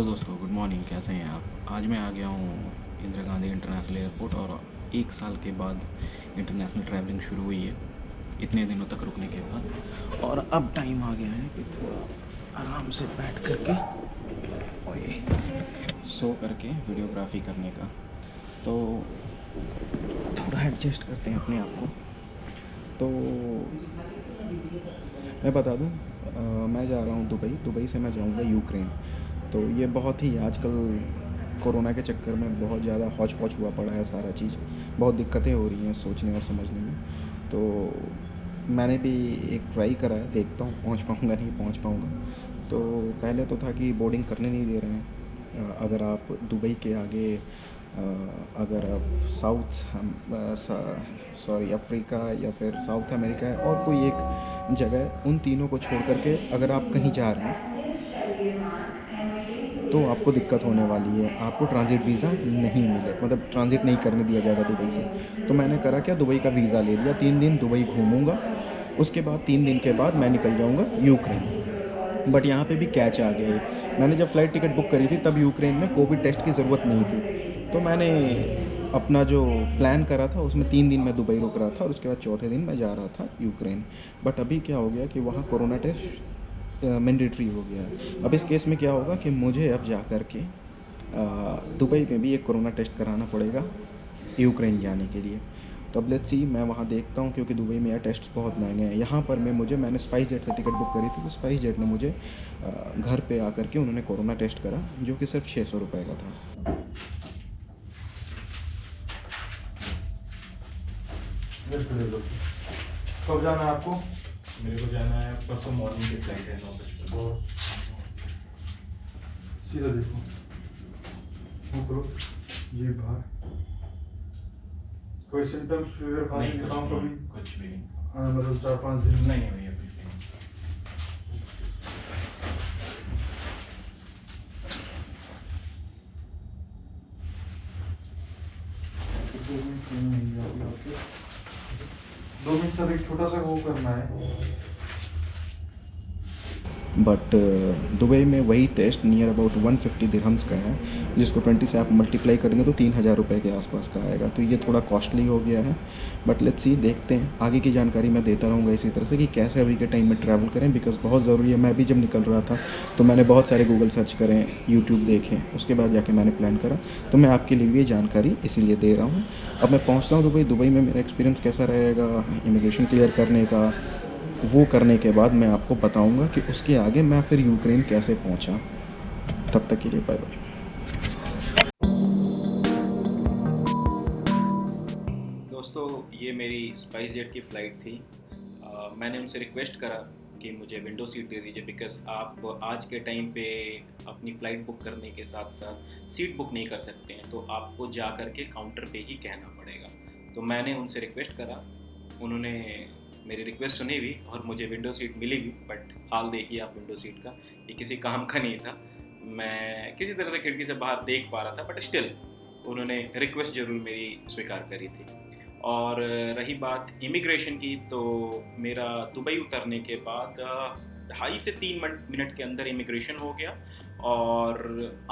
दोस्तों, good morning. कैसे हैं आप? आज मैं आ गया हूँ इंदिरा गांधी इंटरनेशनल एयरपोर्ट और 1 साल के बाद इंटरनेशनल ट्रैवलिंग शुरू हुई है, इतने दिनों तक रुकने के बाद। और अब टाइम आ गया है कि थोड़ा आराम से बैठ करके ओए सो करके वीडियोग्राफी करने का। तो थोड़ा एडजस्ट करते हैं अपने आप को। तो मैं बता दूं, मैं जा रहा हूँ दुबई से मैं जाऊँगा यूक्रेन। तो ये बहुत ही आजकल कोरोना के चक्कर में बहुत ज़्यादा हौच पौच हुआ पड़ा है सारा चीज़। बहुत दिक्कतें हो रही हैं सोचने और समझने में। तो मैंने भी एक ट्राई करा है, देखता हूँ पहुँच पाऊँगा नहीं पहुँच पाऊँगा। तो पहले तो था कि बोर्डिंग करने नहीं दे रहे हैं। अगर आप दुबई के आगे अगर आप सॉरी अफ्रीका या फिर साउथ अमेरिका है और कोई एक जगह है, उन तीनों को छोड़ करके अगर आप कहीं जा रहे हैं तो आपको दिक्कत होने वाली है। आपको ट्रांज़िट वीज़ा नहीं मिले, मतलब ट्रांज़िट नहीं करने दिया जाएगा दुबई से। तो मैंने करा क्या, दुबई का वीज़ा ले लिया। 3 दिन दुबई घूमूंगा, उसके बाद 3 दिन के बाद मैं निकल जाऊंगा यूक्रेन। बट यहाँ पे भी कैच आ गया है। मैंने जब फ़्लाइट टिकट बुक करी थी तब यूक्रेन में कोविड टेस्ट की ज़रूरत नहीं थी। तो मैंने अपना जो प्लान करा था उसमें 3 दिन मैं दुबई रुक रहा था और उसके बाद चौथे दिन मैं जा रहा था यूक्रेन। बट अभी क्या हो गया कि वहाँ कोरोना टेस्ट मैंडेटरी हो गया है। अब इस केस में क्या होगा कि मुझे अब जा कर के दुबई में भी एक कोरोना टेस्ट कराना पड़ेगा यूक्रेन जाने के लिए। तो अब लेट्स सी, मैं वहाँ देखता हूँ, क्योंकि दुबई में यार टेस्ट बहुत महंगे हैं। यहाँ पर मैंने स्पाइस जेट से टिकट बुक करी थी, तो स्पाइस जेट ने मुझे घर पे आकर के उन्होंने कोरोना टेस्ट करा, जो कि सिर्फ 600 रुपये का था। कब जाना है आपको? मेरे को जाना है परसों मॉर्निंग की फ्लाइट है 9:55। और सीधा देखो, मुंह करो, जी बाहर। कोई सिम्टम्स फीवर खांसी नहीं, जुकाम कभी? कुछ भी नहीं। मतलब 4-5 दिन नहीं भैया, कुछ भी नहीं। तो 2 मिनट नहीं है अभी आपके। 2 मिनट तक एक छोटा सा वो करना है। बट दुबई में वही टेस्ट नियर अबाउट 150 दिरहम्स का है, जिसको 20 से आप मल्टीप्लाई करेंगे तो 3000 रुपये के आसपास का आएगा। तो ये थोड़ा कॉस्टली हो गया है। बट लेट्स सी, देखते हैं। आगे की जानकारी मैं देता रहूँगा इसी तरह से कि कैसे अभी के टाइम में ट्रैवल करें, बिकॉज़ बहुत ज़रूरी है। मैं भी जब निकल रहा था तो मैंने बहुत सारे गूगल सर्च करें, यूट्यूब देखें, उसके बाद जाके मैंने प्लान करा। तो मैं आपके लिए ये जानकारी इसीलिए दे रहा हूँ। अब मैं पहुँचता हूँ दुबई में मेरा एक्सपीरियंस कैसा रहेगा इमिग्रेशन क्लियर करने का, वो करने के बाद मैं आपको बताऊंगा कि उसके आगे मैं फिर यूक्रेन कैसे पहुंचा। तब तक के लिए बाय बाय। दोस्तों, ये मेरी स्पाइस जेट की फ़्लाइट थी। मैंने उनसे रिक्वेस्ट करा कि मुझे विंडो सीट दे दीजिए, बिकॉज़ आप आज के टाइम पे अपनी फ़्लाइट बुक करने के साथ साथ सीट बुक नहीं कर सकते हैं। तो आपको जा कर के काउंटर पे ही कहना पड़ेगा। तो मैंने उनसे रिक्वेस्ट करा, उन्होंने मेरी रिक्वेस्ट सुनी भी और मुझे विंडो सीट मिली भी। बट हाल देखिए आप विंडो सीट का, ये किसी काम का नहीं था। मैं किसी तरह से खिड़की से बाहर देख पा रहा था, बट स्टिल उन्होंने रिक्वेस्ट ज़रूर मेरी स्वीकार करी थी। और रही बात इमिग्रेशन की, तो मेरा दुबई उतरने के बाद 2.5 से 3 मिनट के अंदर इमिग्रेशन हो गया। और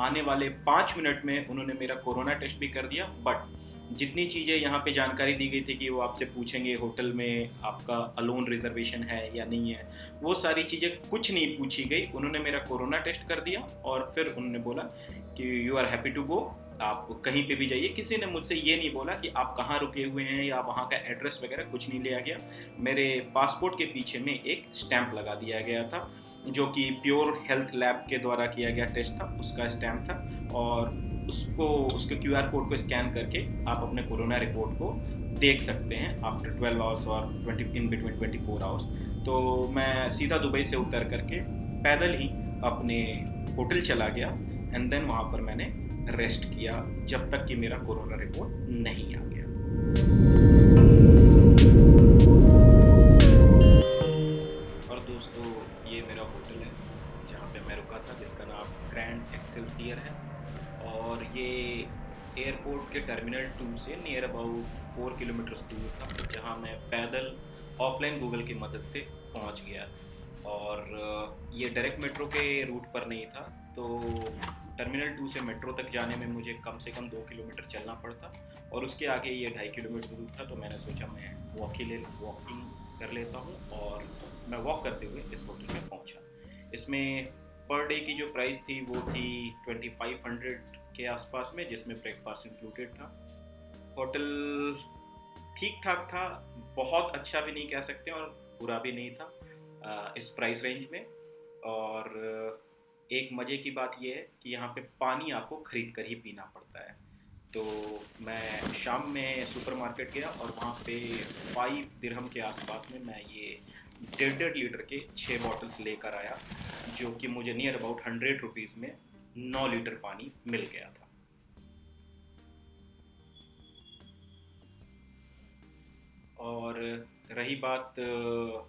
आने वाले 5 मिनट में उन्होंने मेरा कोरोना टेस्ट भी कर दिया। बट जितनी चीज़ें यहाँ पे जानकारी दी गई थी कि वो आपसे पूछेंगे होटल में आपका अलोन रिजर्वेशन है या नहीं है, वो सारी चीज़ें कुछ नहीं पूछी गई। उन्होंने मेरा कोरोना टेस्ट कर दिया और फिर उन्होंने बोला कि you are happy to go, आप कहीं पे भी जाइए। किसी ने मुझसे ये नहीं बोला कि आप कहाँ रुके हुए हैं या वहाँ का एड्रेस वगैरह कुछ नहीं लिया गया। मेरे पासपोर्ट के पीछे में एक स्टैंप लगा दिया गया था, जो कि प्योर हेल्थ लैब के द्वारा किया गया टेस्ट था, उसका स्टैंप था। और उसके QR कोड को स्कैन करके आप अपने कोरोना रिपोर्ट को देख सकते हैं आफ्टर 12 आवर्स और इन बिटवीन 24 आवर्स। तो मैं सीधा दुबई से उतर करके पैदल ही अपने होटल चला गया एंड देन वहाँ पर मैंने रेस्ट किया जब तक कि मेरा कोरोना रिपोर्ट नहीं आ गया। और दोस्तों, ये मेरा होटल है जहाँ पे मैं रुका था, जिसका नाम ग्रैंड एक्सेलसियर है। और ये एयरपोर्ट के टर्मिनल 2 से नियर अबाउट 4 किलोमीटर्स दूर था, जहाँ मैं पैदल ऑफलाइन गूगल की मदद से पहुँच गया। और ये डायरेक्ट मेट्रो के रूट पर नहीं था, तो टर्मिनल 2 से मेट्रो तक जाने में मुझे कम से कम 2 किलोमीटर चलना पड़ता और उसके आगे ये 2.5 किलोमीटर दूर था। तो मैंने सोचा मैं वॉकिंग कर लेता हूँ और मैं वॉक करते हुए इस होटल में पहुँचा। इसमें पर डे की जो प्राइस थी वो थी 2500 के आसपास में, जिसमें ब्रेकफास्ट इंक्लूडेड था। होटल ठीक ठाक था, बहुत अच्छा भी नहीं कह सकते और बुरा भी नहीं था इस प्राइस रेंज में। और एक मज़े की बात यह है कि यहाँ पे पानी आपको ख़रीद कर ही पीना पड़ता है। तो मैं शाम में सुपरमार्केट गया और वहाँ पे 5 दिरहम के आसपास में मैं ये 1.5 लीटर के 6 बॉटल्स लेकर आया, जो कि मुझे नियर अबाउट 100 रुपीज़ में 9 लीटर पानी मिल गया था। और रही बात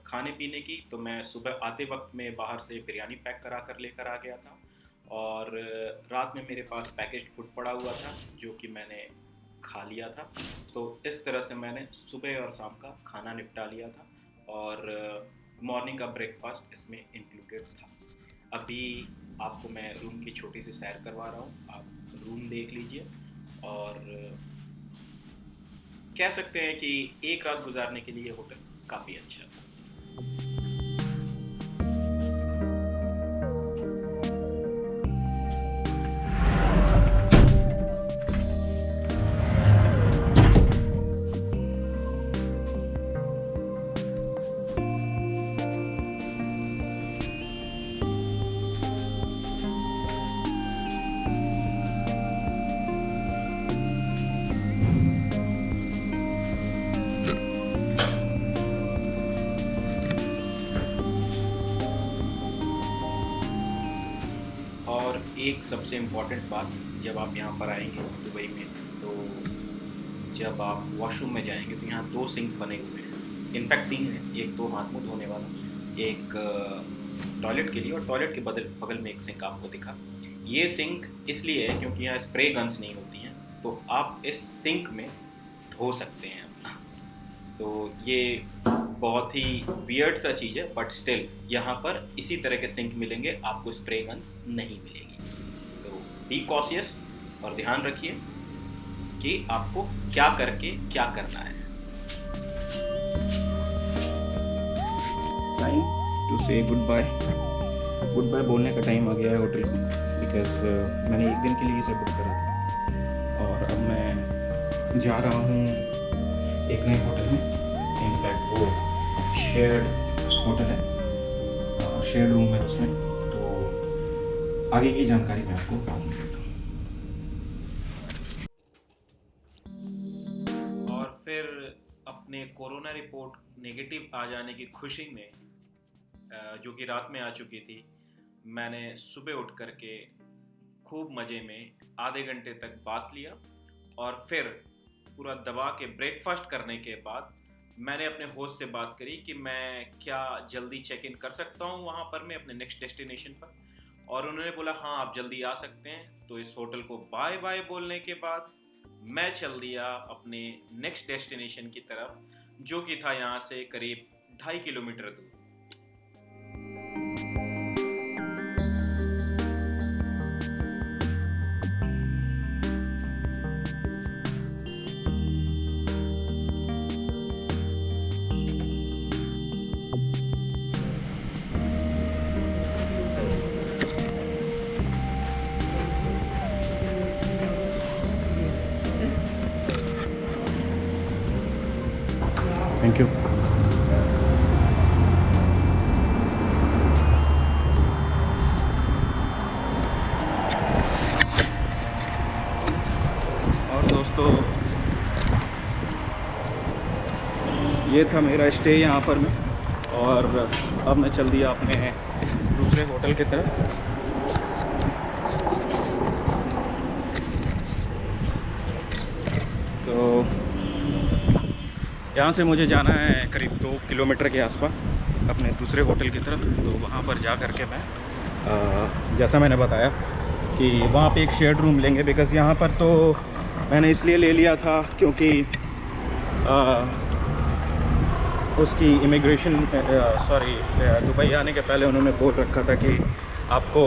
खाने पीने की, तो मैं सुबह आते वक्त में बाहर से बिरयानी पैक करा कर लेकर आ गया था और रात में मेरे पास पैकेज्ड फूड पड़ा हुआ था जो कि मैंने खा लिया था। तो इस तरह से मैंने सुबह और शाम का खाना निपटा लिया था और मॉर्निंग का ब्रेकफास्ट इसमें इंक्लूडेड था। अभी आपको मैं रूम की छोटी सी सैर करवा रहा हूँ, आप रूम देख लीजिए और कह सकते हैं कि एक रात गुजारने के लिए होटल काफ़ी अच्छा था। और एक सबसे इम्पॉर्टेंट बात, जब आप यहाँ पर आएंगे दुबई में, तो जब आप वॉशरूम में जाएंगे तो यहाँ 2 सिंक बने हुए हैं, इनफैक्ट 3 हैं। एक तो हाथ मुँह धोने वाला, एक टॉयलेट के लिए और टॉयलेट के बगल में एक सिंक आपको दिखा। ये सिंक इसलिए है क्योंकि यहाँ स्प्रे गन्स नहीं होती हैं, तो आप इस सिंक में धो सकते हैं अपना। तो ये बहुत ही वियर्ड सा चीज़ है, बट स्टिल यहाँ पर इसी तरह के सिंक मिलेंगे, आपको स्प्रे गन्स नहीं मिलेगी। तो बी कॉशियस और ध्यान रखिए कि आपको क्या करके क्या करना है। टाइम टू से गुड बाय बोलने का टाइम आ गया है होटल को, बिकॉज मैंने एक दिन के लिए इसे बुक करा था और अब मैं जा रहा हूँ एक नए होटल में। इनफैक्ट वो शेयर्ड होटल है, शेयर्ड रूम है उसमें। तो आगे की जानकारी मैं आपको बाद में देता हूँ। और फिर अपने कोरोना रिपोर्ट नेगेटिव आ जाने की खुशी में, जो कि रात में आ चुकी थी, मैंने सुबह उठ करके खूब मज़े में आधे घंटे तक बात लिया और फिर पूरा दबा के ब्रेकफास्ट करने के बाद मैंने अपने होस्ट से बात करी कि मैं क्या जल्दी चेक इन कर सकता हूँ वहाँ पर मैं अपने नेक्स्ट डेस्टिनेशन पर, और उन्होंने बोला हाँ आप जल्दी आ सकते हैं। तो इस होटल को बाय बाय बोलने के बाद मैं चल दिया अपने नेक्स्ट डेस्टिनेशन की तरफ, जो कि था यहाँ से करीब 2.5 किलोमीटर दूर। Thank you. और दोस्तों, ये था मेरा स्टे यहाँ पर में, और अब मैं चल दिया अपने दूसरे होटल की तरफ। तो यहाँ से मुझे जाना है करीब 2 किलोमीटर के आसपास अपने दूसरे होटल की तरफ। तो वहाँ पर जा कर के मैं जैसा मैंने बताया कि वहाँ पे एक शेयर्ड रूम लेंगे, बिकॉज़ यहाँ पर तो मैंने इसलिए ले लिया था क्योंकि उसकी इमिग्रेशन दुबई आने के पहले उन्होंने बोल रखा था कि आपको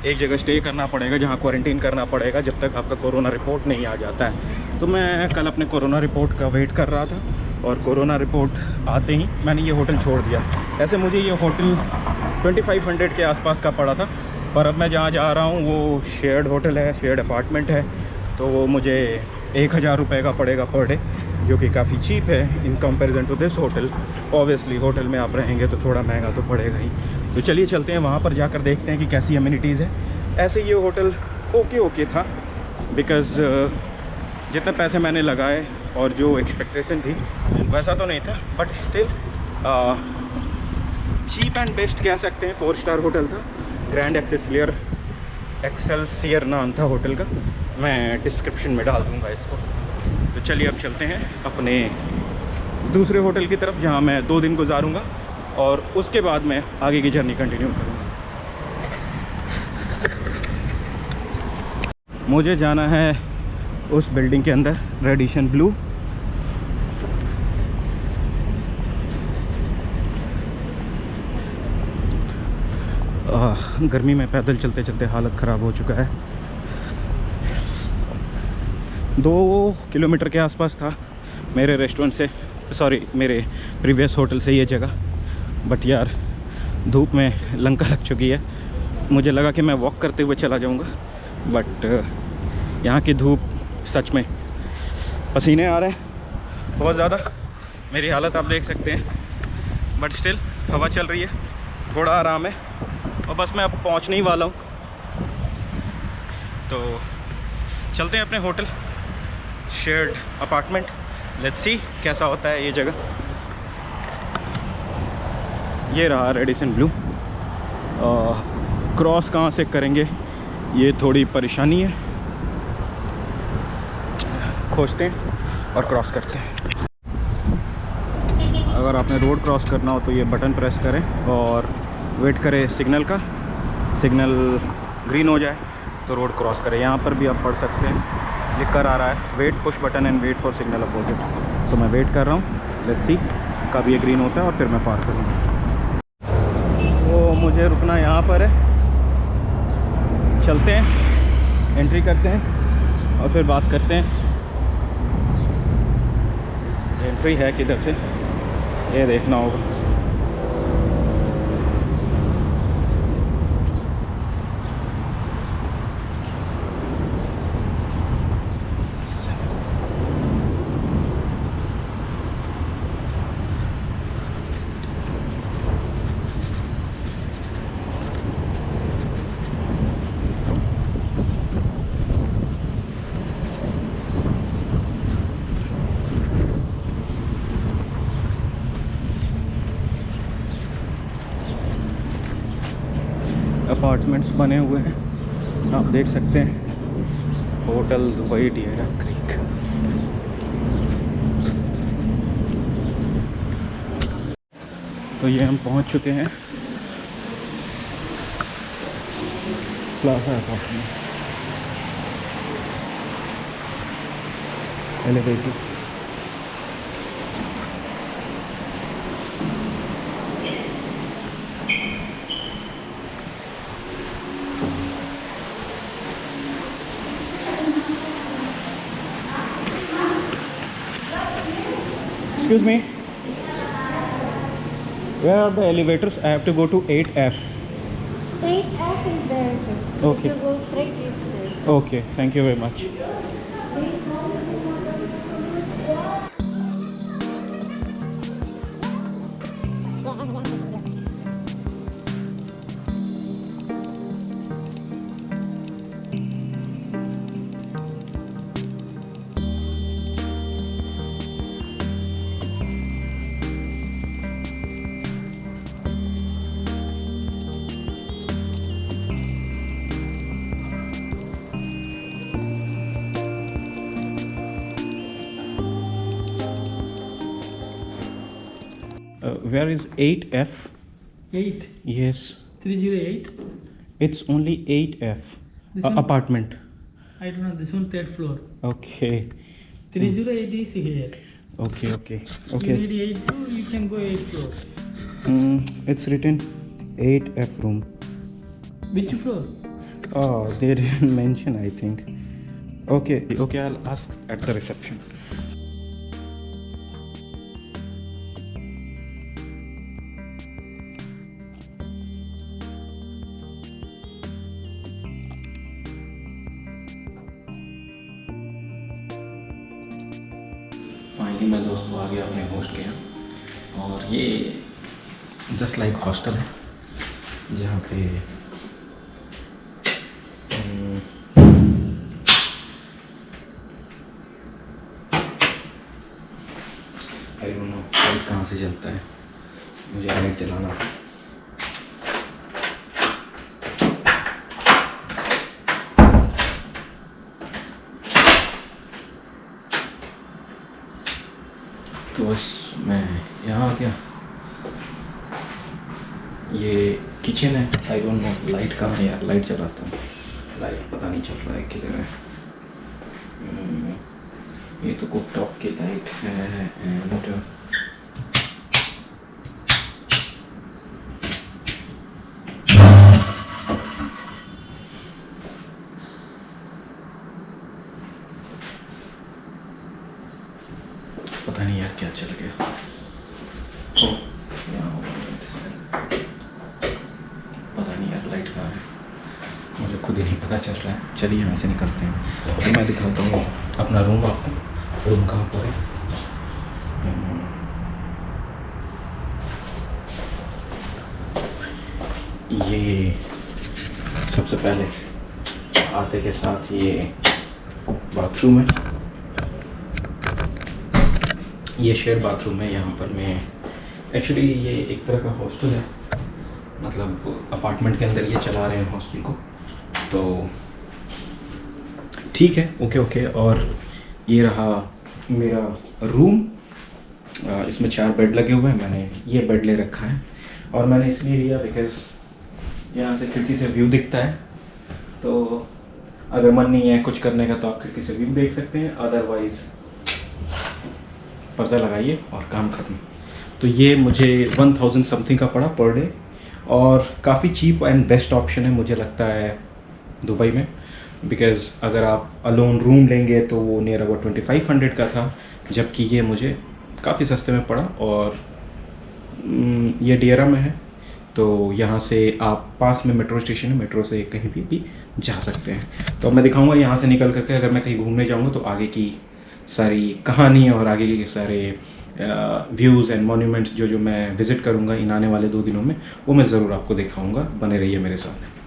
एक जगह स्टे करना पड़ेगा जहाँ क्वारंटीन करना पड़ेगा जब तक आपका कोरोना रिपोर्ट नहीं आ जाता है। तो मैं कल अपने कोरोना रिपोर्ट का वेट कर रहा था और कोरोना रिपोर्ट आते ही मैंने ये होटल छोड़ दिया। ऐसे मुझे ये होटल 2500 के आसपास का पड़ा था, पर अब मैं जहाँ जा रहा हूँ वो शेयर्ड होटल है, शेयर्ड अपार्टमेंट है, तो वो मुझे 1000 रुपये का पड़ेगा पर डे, जो कि काफ़ी चीप है in comparison to this hotel. Obviously hotel में आप रहेंगे तो थोड़ा महंगा तो पड़ेगा ही। तो चलिए चलते हैं वहाँ पर जाकर देखते हैं कि कैसी अम्यूनिटीज़ है। ऐसे ये होटल ओके था, बिकॉज़ जितने पैसे मैंने लगाए और जो एक्सपेक्टेशन थी वैसा तो नहीं था, but still cheap and best कह सकते हैं। 4 स्टार होटल था, ग्रैंड एक्सेलसियर नाम था होटल का, मैं डिस्क्रिप्शन में डाल दूँगा इसको। तो चलिए अब चलते हैं अपने दूसरे होटल की तरफ जहाँ मैं 2 दिन गुजारूँगा और उसके बाद मैं आगे की जर्नी कंटिन्यू करूँगा। मुझे जाना है उस बिल्डिंग के अंदर, रेडिशन ब्लू। गर्मी में पैदल चलते चलते हालत ख़राब हो चुका है। 2 किलोमीटर के आसपास था मेरे रेस्टोरेंट से, सॉरी मेरे प्रीवियस होटल से ये जगह, बट यार धूप में लंका लग चुकी है। मुझे लगा कि मैं वॉक करते हुए चला जाऊंगा, बट यहाँ की धूप सच में, पसीने आ रहे हैं बहुत ज़्यादा, मेरी हालत आप देख सकते हैं, बट स्टिल हवा चल रही है, थोड़ा आराम है और बस मैं अब पहुँचने ही वाला हूँ। तो चलते हैं अपने hotel, shared apartment, let's see कैसा होता है ये जगह। ये रहा रेडिसन ब्लू। क्रॉस कहाँ से करेंगे ये थोड़ी परेशानी है, खोजते हैं और क्रॉस करते हैं। अगर आपने रोड क्रॉस करना हो तो ये बटन प्रेस करें और वेट करें सिग्नल का, सिग्नल ग्रीन हो जाए तो रोड क्रॉस करें। यहाँ पर भी आप पढ़ सकते हैं, लिख कर आ रहा है wait push button and wait for signal opposite. So मैं वेट कर रहा हूँ, लेट्स सी कब ये ग्रीन होता है और फिर मैं पार करूँगा। वो मुझे रुकना यहाँ पर है, चलते हैं, एंट्री करते हैं और फिर बात करते हैं। एंट्री है किधर से ये देखना होगा। अपार्टमेंट्स बने हुए हैं, आप देख सकते हैं, होटल दुबई डिएरा क्रीक। तो ये हम पहुंच चुके हैं plaza apartment, elevator. Excuse me, where are the elevators? I have to go to 8F. 8F is there, sir. Okay. If you go straight, it's there, sir. Okay, thank you very much. Where is 8F? 8 Yes, 308. it's only 8F. This one? Apartment. I don't know, this one third floor. Okay. 308 is here. Okay. You need 8 floor, you can go 8 floor. It's written 8F room. Which floor? Oh, they didn't mention, I think. Okay, I'll ask at the reception. Finally मैं दोस्तों आ गया अपने host के यहाँ, और ये just like hostel है जहाँ पे आई डोंट नो लाइट कहाँ से जलता है, मुझे लाइट जलाना है। तो बस मैं यहाँ आ गया, ये किचन है। आई डोंट नो लाइट कहाँ है यार, लाइट जलाता हूँ, लाइट पता नहीं चल रहा है किधर है। ये तो कुकटॉप की लाइट है एंड पता नहीं यार क्या चल गया। यहाँ पता नहीं यार लाइट कहाँ है, मुझे खुद ही नहीं पता चल रहा है। चलिए यहाँ से निकलते हैं, तो मैं दिखाता हूँ अपना रूम आपको। रूम कहाँ पर है? ये सबसे पहले आते के साथ ये बाथरूम है, ये शेयर बाथरूम है। यहाँ पर मैं एक्चुअली ये एक तरह का हॉस्टल है, मतलब अपार्टमेंट के अंदर ये चला रहे हैं हॉस्टल को, तो ठीक है, ओके। और ये रहा मेरा रूम, इसमें 4 बेड लगे हुए हैं। मैंने ये बेड ले रखा है, और मैंने इसलिए लिया बिकॉज़ यहाँ से खिड़की से व्यू दिखता है, तो अगर मन नहीं है कुछ करने का तो आप खिड़की से व्यू देख सकते हैं, अदरवाइज़ पर्दा लगाइए और काम ख़त्म। तो ये मुझे 1000 समथिंग का पड़ा पर डे, और काफ़ी चीप एंड बेस्ट ऑप्शन है मुझे लगता है दुबई में, बिकॉज़ अगर आप अलोन रूम लेंगे तो वो नियर अबाउट 2500 का था, जबकि ये मुझे काफ़ी सस्ते में पड़ा। और ये डियरा में है, तो यहाँ से आप पास में मेट्रो स्टेशन है, मेट्रो से कहीं भी जा सकते हैं। तो अब मैं दिखाऊंगा यहाँ से निकल करके, अगर मैं कहीं घूमने जाऊँगा तो आगे की सारी कहानी और आगे के सारे व्यूज़ एंड मॉन्यूमेंट्स जो मैं विज़िट करूँगा इन आने वाले 2 दिनों में, वो मैं ज़रूर आपको दिखाऊँगा। बने रहिए मेरे साथ।